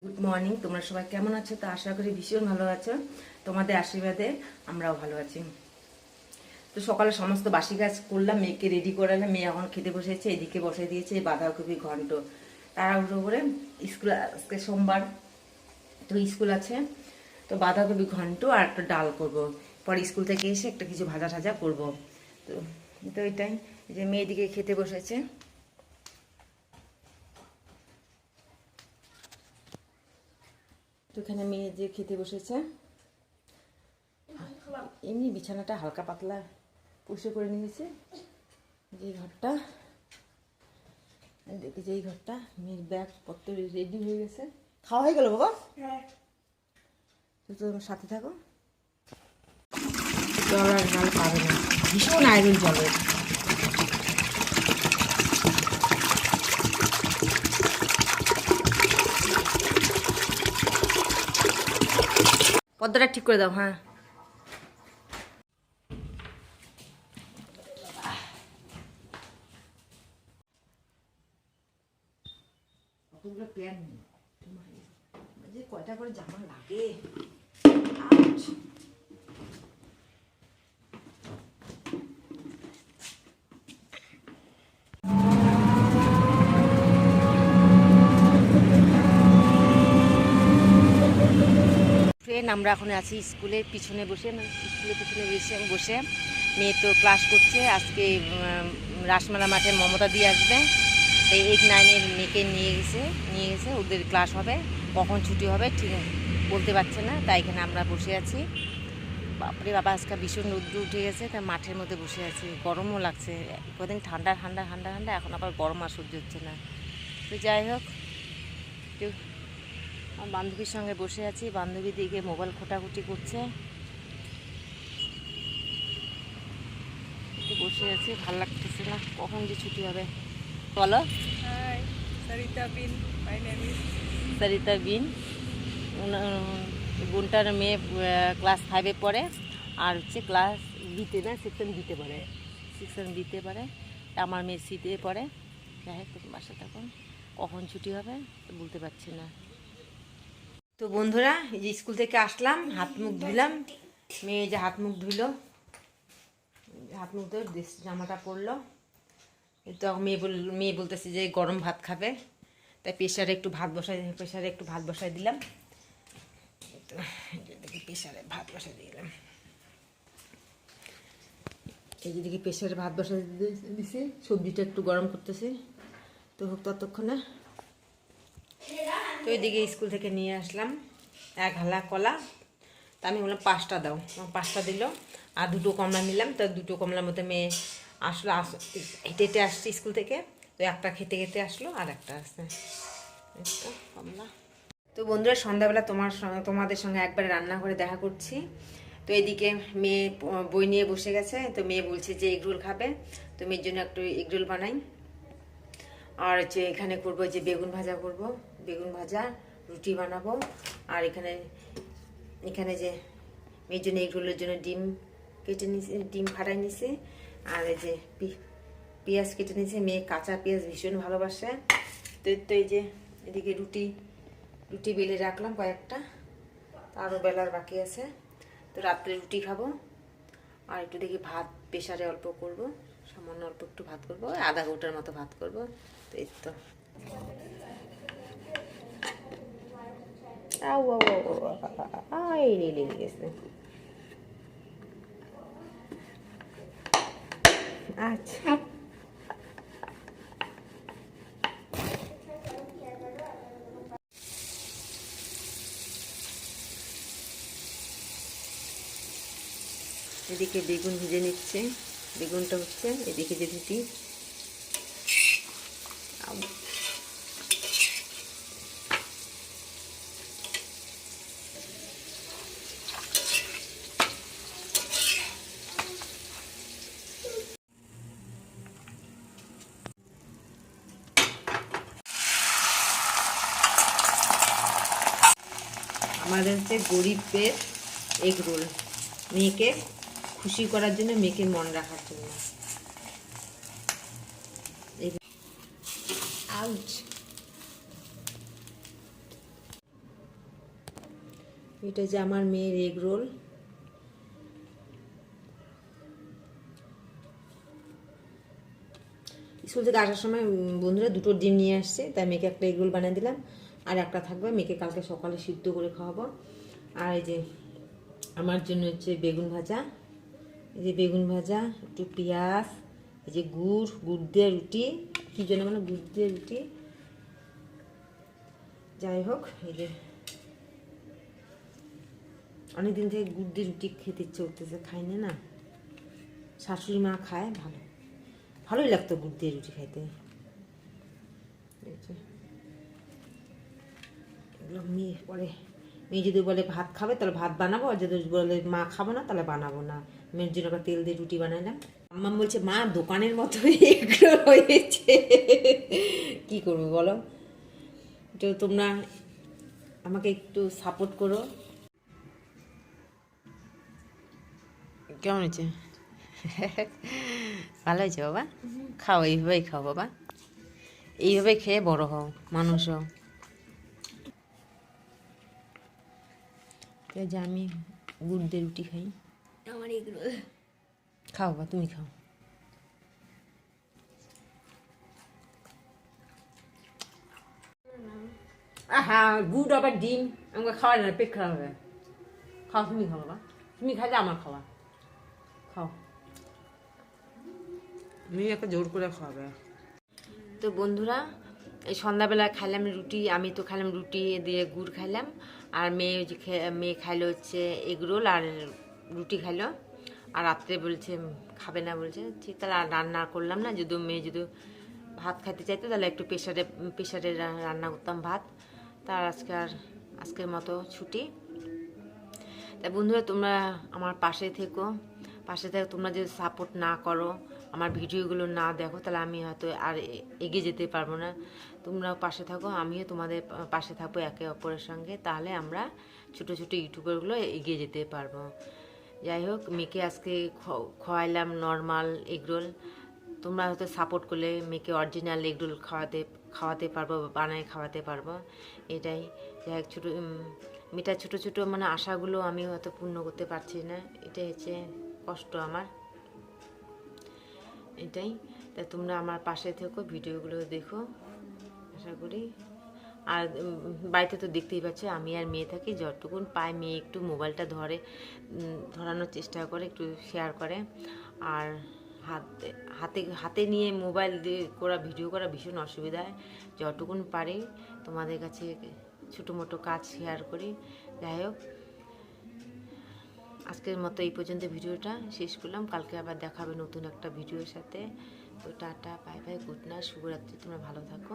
Good morning, তোমরা সবাই কেমন আছো? তো আশা করি ভীষণ ভালো আছো। তোমাদের আশীর্বাদে আমরাও ভালো আছি। তো সকালে সমস্ত বাসি কাজ করলাম, মেয়েকে রেডি করালাম। মেয়ে এখন খেতে বসেছে, এদিকে বসে দিয়েছে বাঁধাকপি ঘন্ট। তাড়াহুড়ো করে স্কুল, আজকে সোমবার তো স্কুল আছে, তো বাঁধাকপি ঘন্ট আর একটা ডাল করব। পরে স্কুল থেকে এসে একটা কিছু ভাজা টাজা করবো। তো তো এটাই যে মেয়ে এদিকে খেতে বসেছে। তো এখানে মেয়ে যে খেতে বসেছে, এমনি বিছানাটা হালকা পাতলা পরিষ্কার করে নিয়েছে। যে ঘরটা দেখি, যে এই ঘরটা মেয়ের ব্যাগ পত্র রেডি হয়ে গেছে। খাওয়া হয়ে গেল বাবা? হ্যাঁ। তো তোমার সাথে থাকো। জল আর জল পাবে না, ভীষণ আয়রন জলের। পর্দাটা ঠিক করে দাও। হ্যাঁ, কতগুলো প্যান্ট যে কয়টা করে জামা লাগে। ফ্রেন্ড, আমরা এখন আছি স্কুলের পিছনে বসে, স্কুলের পিছনে বসে মেয়ে তো ক্লাস করছে। আজকে রাসমেলা মাঠে মমতা দিয়ে আসবে, এই 8-9-এর মেয়েকে নিয়ে গেছে। ওদের ক্লাস হবে, কখন ছুটি হবে ঠিক বলতে পারছে না। তাই এখানে আমরা বসে আছি। বাপরে বাবা, আজকে ভীষণ রৌদ্র উঠে গেছে, তাই মাঠের মধ্যে বসে আছি। গরমও লাগছে, কদিন ঠান্ডা ঠান্ডা ঠান্ডা ঠান্ডা, এখন আবার গরম আর সহ্য হচ্ছে না। তো যাই হোক, আমার বান্ধবীর সঙ্গে বসে আছি। বান্ধবী দিকে মোবাইল ঘোটাঘুটি করছে, বসে আছি। ভাল লাগতেছে না, কখন যে ছুটি হবে। বলো। Sarita Bin, my name is. Sarita বিন, বোনটার মেয়ে ক্লাস 5-এ পড়ে, আর হচ্ছে ক্লাস বিতে না, সেকশন বিতে পড়ে। সেকশন বিতে পড়ে। আমার মেয়ে সিতে পড়ে। যাই হোক, তুমি বাসা থাকুন, কখন ছুটি হবে তো বলতে পারছি না। তো বন্ধুরা, এই যে স্কুল থেকে আসলাম, হাত মুখ ধুলাম। মেয়ে যে হাত মুখ ধুলো, হাত মুখ ধুয়ে জামাটা পরলো। তো মেয়ে বলতেছে যে গরম ভাত খাবে, তাই প্রেশারে একটু ভাত বসাই দিলাম। তো দেখি প্রেশারে ভাত বসাই দিলাম। এই যে দেখি প্রেশারে ভাত বসাই দিছি, সবজিটা একটু গরম করতেছি। তো হোক ততক্ষণে। তো এইদিকে স্কুল থেকে নিয়ে আসলাম 1 হালা কলা। তা আমি বললাম 5টা দাও, 5টা দিল। আর 2টো কমলা নিলাম, তো 2টো কমলার মধ্যে মেয়ে আসলো, হেঁটে হেঁটে আসছে স্কুল থেকে। তো একটা খেতে খেতে আসলো, আর একটা আসছে কমলা। তো বন্ধুরা, সন্ধ্যাবেলা তোমাদের সঙ্গে একবারে রান্না করে দেখা করছি। তো এদিকে মেয়ে বই নিয়ে বসে গেছে। তো মেয়ে বলছে যে এগরোল খাবে, তো মেয়ের জন্য একটু এগরোল বানাই। আর হচ্ছে এখানে করবো যে বেগুন ভাজা করব, বেগুন ভাজা, রুটি বানাবো। আর এখানে যে মেয়ের জন্য এগরোলের জন্য ডিম কেটে নিছে, ডিম ফাটাই নিছে। আর এই যে পেঁয়াজ কেটে নিছে, মেয়ে কাঁচা পেঁয়াজ ভীষণ ভালোবাসে। তো এই যে এদিকে রুটি বেলে রাখলাম কয়েকটা, আরও বেলার বাকি আছে। তো রাত্রে রুটি খাবো। আর একটু দেখি ভাত প্রেশারে অল্প করব, সামান্য অল্প একটু ভাত করবো, আধা ঘন্টার মতো ভাত করব। তো এই তো লেগে গেছে। আচ্ছা, এদিকে বেগুন ভেজে নিচ্ছে, বেগুনটা হচ্ছে এদিকে যে রুটি। আমাদের হচ্ছে গরিবের এগরোল, মেয়েকে খুশি করার জন্য, মেয়েকে মন রাখার জন্য। আউচ। এটা যে আমার মেয়ের এগ রোল। স্কুল থেকে আসার সময় বন্ধুরা দুটো ডিম নিয়ে আসছে, তাই মেয়েকে একটা এগ রোল বানিয়ে দিলাম, আর একটা থাকবে, মেয়েকে কালকে সকালে সিদ্ধ করে খাওয়াবো। আর এই যে আমার জন্য হচ্ছে বেগুন ভাজা, এই যে বেগুন ভাজা, একটু পেঁয়াজ, এই যে গুড় দিয়ে রুটি, কী জন্য মানে গুড় দিয়ে রুটি, যাই হোক। এই যে অনেকদিন থেকে গুড় দিয়ে রুটি খেতে ইচ্ছে করতেছে, খাইনি না, শাশুড়ি মা খায়, ভালোই লাগতো গুড় দিয়ে রুটি খাইতে। এগুলো মেয়ে যদি বলে ভাত খাবে তাহলে ভাত বানাবো, আর যদি বলে মা খাবো না তাহলে বানাবো না। মেয়ের জন্য আবার তেল দিয়ে রুটি বানাইলাম। আম্মা বলছে মা দোকানের মতো এগুলো হয়েছে, কি করবো বলো? তো তোমরা আমাকে একটু সাপোর্ট করো। কেমন হয়েছে? ভালো হয়েছে বাবা, খাও, এইভাবেই খাও বাবা, এইভাবে খেয়ে বড় হও, মানুষ হও। যে আমি গুড় দিয়ে রুটি খাই, আমার এগুলো খাও বা তুমি খাও। হ্যাঁ, গুড় আবার ডিম আমাকে খাওয়াই না, পেট খারাপ হবে। খাও, তুমি খাও বাবা, তুমি খাইলে আমার খাওয়া, খাও, মেয়েকে জোর করে খাওয়াবে। তো বন্ধুরা, এই সন্ধ্যাবেলা খাইলাম রুটি, আমি তো খাইলাম রুটি দিয়ে গুড় খাইলাম, আর মেয়ে খাইলো হচ্ছে এগরোল আর রুটি খাইলো, আর রাত্রে বলছে খাবে না, বলছে ঠিক, তাহলে আর রান্না করলাম না। যদি মেয়ে যদি ভাত খাইতে চাইতো তাহলে একটু প্রেশারে রান্না করতাম ভাত। তার আজকের মতো ছুটি। তাই বন্ধুরা, তোমরা আমার পাশে থেকো, তোমরা যদি সাপোর্ট না করো, আমার ভিডিওগুলো না দেখো, তাহলে আমি হয়তো আর এগিয়ে যেতে পারবো না। তোমরা পাশে থাকো, আমিও তোমাদের পাশে থাকবো একে অপরের সঙ্গে, তাহলে আমরা ছোটো ছোটো ইউটিউবারগুলো এগিয়ে যেতে পারবো। যাই হোক, মেয়েকে আজকে খাওয়াইলাম নর্মাল এগরোল। তোমরা হয়তো সাপোর্ট করলে মেয়েকে অরিজিনাল এগরোল খাওয়াতে পারবো, বানায় খাওয়াতে পারবো। এটাই, যাই হোক, মেয়েটার ছোটো ছোটো মানে আশাগুলো আমি হয়তো পূর্ণ করতে পারছি না, এটাই হচ্ছে কষ্ট আমার, এটাই। তাই তোমরা আমার পাশে থেকো, ভিডিওগুলো দেখো, আশা করি। আর বাড়িতে তো দেখতেই পাচ্ছ আমি আর মেয়ে থাকি, যতটুকুন পায় মেয়ে একটু মোবাইলটা ধরানোর চেষ্টা করে, একটু শেয়ার করে। আর হাতে নিয়ে মোবাইল দিয়ে ভিডিও করা ভীষণ অসুবিধা হয়। যতটুকুন পারি তোমাদের কাছে ছোটো মোটো কাজ শেয়ার করি। যাই হোক, আজকের মতো এই পর্যন্ত ভিডিওটা শেষ করলাম। কালকে আবার দেখাবে নতুন একটা ভিডিওর সাথে। তো tata, bye bye, good night, শুভরাত্রি, তোমরা ভালো থাকো।